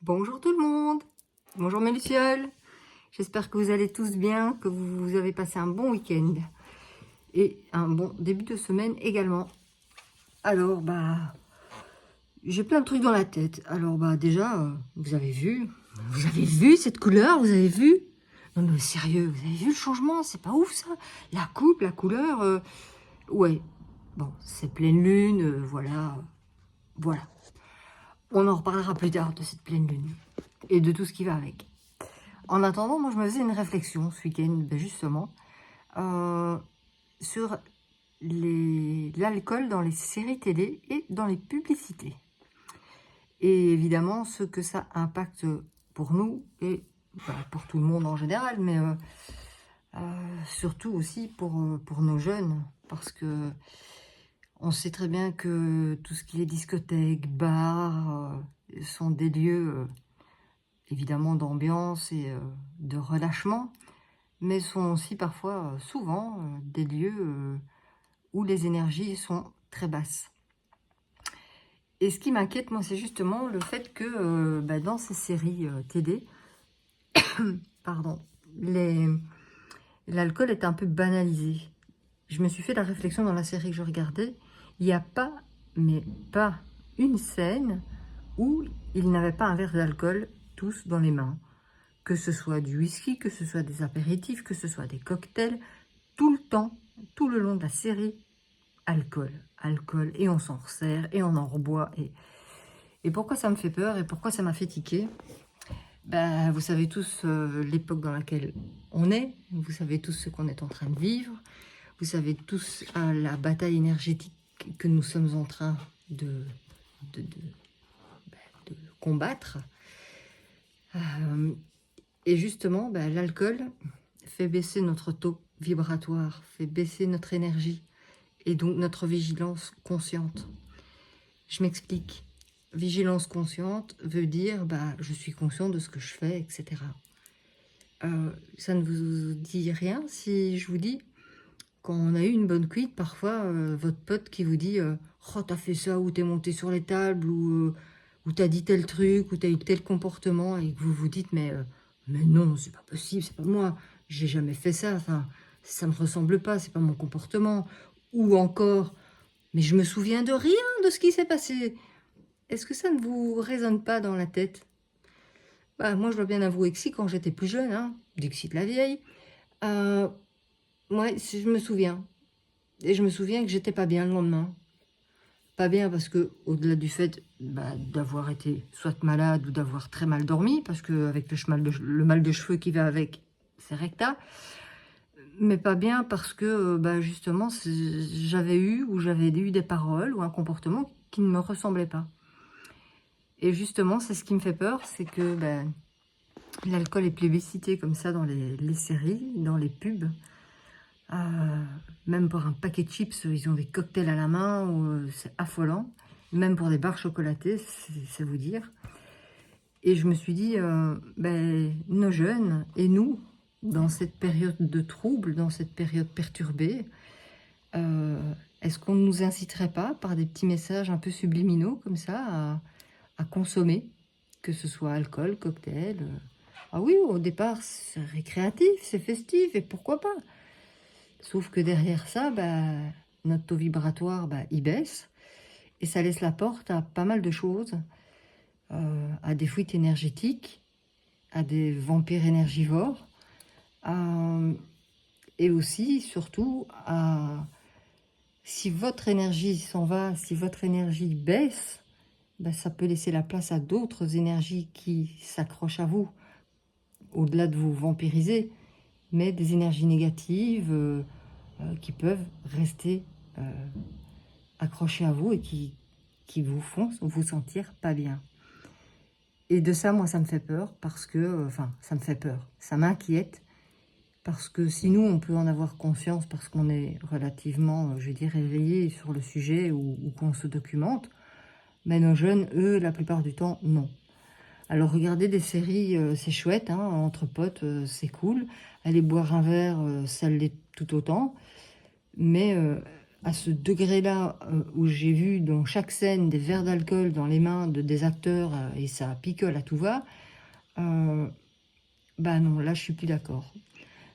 Bonjour tout le monde, bonjour mes lucioles, j'espère que vous allez tous bien, que vous avez passé un bon week-end et un bon début de semaine également. Alors j'ai plein de trucs dans la tête. Alors déjà, vous avez vu cette couleur, vous avez vu? Non mais sérieux, vous avez vu le changement? C'est pas ouf ça? La coupe, la couleur, ouais, bon c'est pleine lune, voilà. On en reparlera plus tard de cette pleine lune et de tout ce qui va avec. En attendant, moi je me faisais une réflexion ce week-end, justement, euh, sur l'alcool dans les séries télé et dans les publicités. Et évidemment, ce que ça impacte pour nous et pour tout le monde en général, mais surtout aussi pour nos jeunes, parce que on sait très bien que tout ce qui est discothèque, bar, sont des lieux évidemment d'ambiance et de relâchement, mais sont aussi parfois, souvent, des lieux où les énergies sont très basses. Et ce qui m'inquiète, moi, c'est justement le fait que dans ces séries télé, pardon, l'alcool est un peu banalisé. Je me suis fait la réflexion dans la série que je regardais, il n'y a pas, mais pas une scène où ils n'avaient pas un verre d'alcool tous dans les mains. Que ce soit du whisky, que ce soit des apéritifs, que ce soit des cocktails, tout le temps, tout le long de la série, alcool, alcool, et on s'en resserre, et on en reboit. Et pourquoi ça me fait peur, et pourquoi ça m'a fait tiquer? Vous savez tous l'époque dans laquelle on est, vous savez tous ce qu'on est en train de vivre, vous savez tous la bataille énergétique que nous sommes en train de, de, de, de combattre. Et justement, l'alcool fait baisser notre taux vibratoire, fait baisser notre énergie et donc notre vigilance consciente. Je m'explique. Vigilance consciente veut dire je suis conscient de ce que je fais, etc. Ça ne vous dit rien si je vous dis, quand on a eu une bonne cuite, parfois votre pote qui vous dit oh t'as fait ça, ou t'es monté sur les tables, ou t'as dit tel truc, ou t'as eu tel comportement, et que vous vous dites mais non, c'est pas possible, c'est pas moi, j'ai jamais fait ça, enfin ça me ressemble pas, c'est pas mon comportement. Ou encore mais je me souviens de rien de ce qui s'est passé. Est-ce que ça ne vous résonne pas dans la tête? Moi, je dois bien avouer que si, quand j'étais plus jeune, hein, Dixit la vieille, moi, je me souviens. Et je me souviens que j'étais pas bien le lendemain. Pas bien parce que, au-delà du fait d'avoir été soit malade ou d'avoir très mal dormi, parce qu'avec le mal de cheveux qui va avec, c'est recta, mais pas bien parce que, justement, j'avais eu des paroles ou un comportement qui ne me ressemblait pas. Et justement, c'est ce qui me fait peur, c'est que l'alcool est plébiscité comme ça dans les séries, dans les pubs. Même pour un paquet de chips, ils ont des cocktails à la main, c'est affolant. Même pour des barres chocolatées, c'est vous dire. Et je me suis dit, nos jeunes et nous, dans cette période de trouble, dans cette période perturbée, est-ce qu'on ne nous inciterait pas, par des petits messages un peu subliminaux comme ça, à consommer, que ce soit alcool, cocktail. Ah oui, au départ, c'est récréatif, c'est festif, et pourquoi pas? Sauf que derrière ça, notre taux vibratoire, il baisse, et ça laisse la porte à pas mal de choses, à des fuites énergétiques, à des vampires énergivores, et aussi, surtout, si votre énergie s'en va, si votre énergie baisse, ça peut laisser la place à d'autres énergies qui s'accrochent à vous, au-delà de vous vampiriser, mais des énergies négatives qui peuvent rester accrochées à vous et qui vous font vous sentir pas bien. Et de ça, moi, ça me fait peur parce que, ça me fait peur, ça m'inquiète, parce que si nous, on peut en avoir conscience parce qu'on est relativement, je dirais, éveillé sur le sujet ou qu'on se documente, mais nos jeunes, eux, la plupart du temps, non. Alors regarder des séries, c'est chouette, hein, entre potes, c'est cool. Aller boire un verre, ça l'est tout autant. Mais à ce degré-là où j'ai vu dans chaque scène des verres d'alcool dans les mains des acteurs et ça picole à tout va, bah non, là je suis plus d'accord.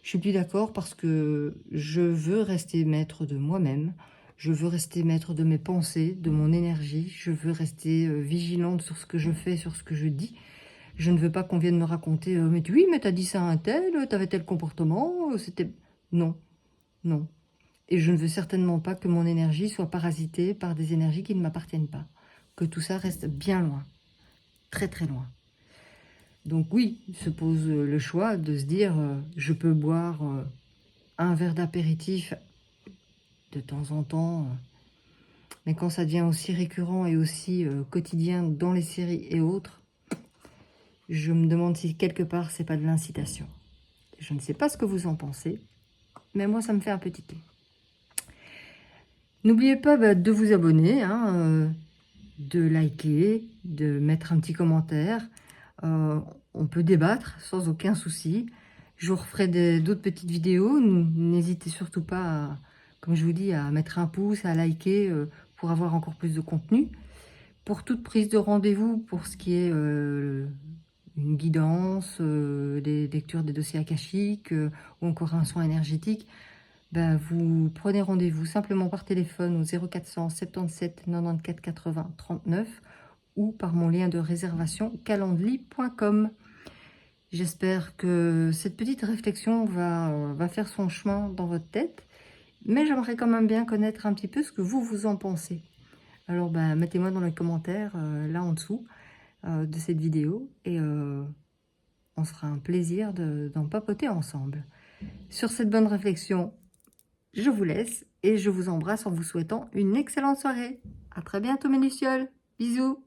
Je suis plus d'accord parce que je veux rester maître de moi-même, je veux rester maître de mes pensées, de mon énergie, je veux rester vigilante sur ce que je fais, sur ce que je dis. Je ne veux pas qu'on vienne me raconter mais oui, mais t'as dit ça à un tel, t'avais tel comportement, c'était... Non, non. Et je ne veux certainement pas que mon énergie soit parasitée par des énergies qui ne m'appartiennent pas. Que tout ça reste bien loin, très très loin. Donc oui, se pose le choix de se dire je peux boire un verre d'apéritif de temps en temps, mais quand ça devient aussi récurrent et aussi quotidien dans les séries et autres, je me demande si quelque part c'est pas de l'incitation. Je ne sais pas ce que vous en pensez, mais moi ça me fait un petit thé. N'oubliez pas de vous abonner, de liker, de mettre un petit commentaire. On peut débattre sans aucun souci. Je vous referai d'autres petites vidéos. N'hésitez surtout pas, comme je vous dis, à mettre un pouce, à liker pour avoir encore plus de contenu. Pour toute prise de rendez-vous, pour ce qui est une guidance, des lectures des dossiers akashiques ou encore un soin énergétique, ben, vous prenez rendez-vous simplement par téléphone au 0400 77 94 80 39 ou par mon lien de réservation calendly.com. J'espère que cette petite réflexion va faire son chemin dans votre tête, mais j'aimerais quand même bien connaître un petit peu ce que vous en pensez. Alors ben, mettez-moi dans les commentaires là en dessous de cette vidéo et on sera un plaisir d'en papoter ensemble. Sur cette bonne réflexion, je vous laisse et je vous embrasse en vous souhaitant une excellente soirée. À très bientôt mes lucioles. Bisous.